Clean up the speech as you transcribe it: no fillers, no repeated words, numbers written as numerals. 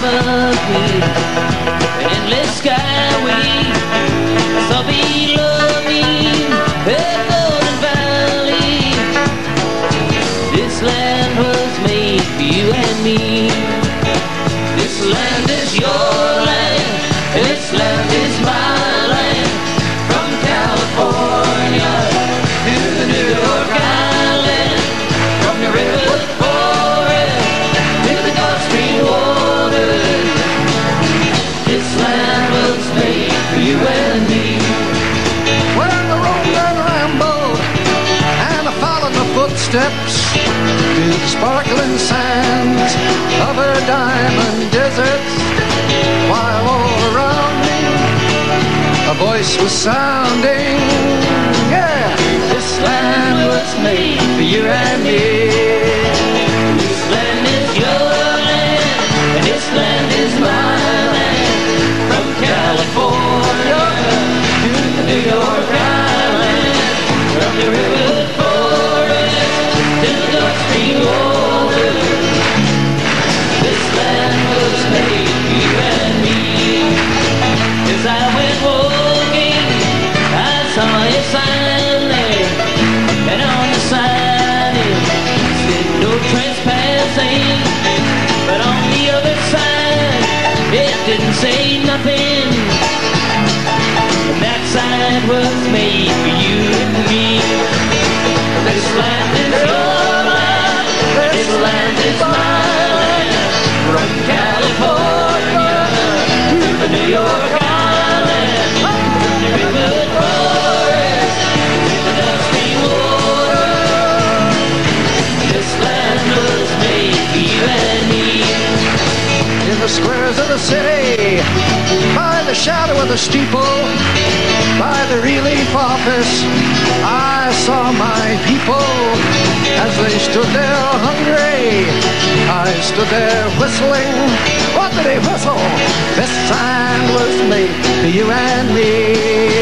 above me, an endless skyway. I saw below me a golden valley. This land was made for you and me. This land is your land, this land is my land. From California to New York Island, from the redwood forest to the Gulf Stream waters. This land was made for you and me. When I roamed and rambled and I followed my footsteps to the sparkling sands of her diamond deserts, while all around me a voice was sounding, yeah, this land was made for you and me. This land is your land, and this land is my land. From California to the New York Island, from the redwood forest to the Gulf Stream waters. This land was made for you and me. As I went walking, I saw a sign there, and on the sign it said no trespassing. But on the other side, it didn't say nothing. And that sign was made for you and me. This land is your land, this land is my land. From California to the New York Island, from the redwood forest to the Gulf Stream waters. This land was made for you and me. In the squares of the city, by the shadow of the steeple, by the relief office, I saw my people as they stood there hungry. I stood there whistling. What did they whistle? This sign was made for you and me.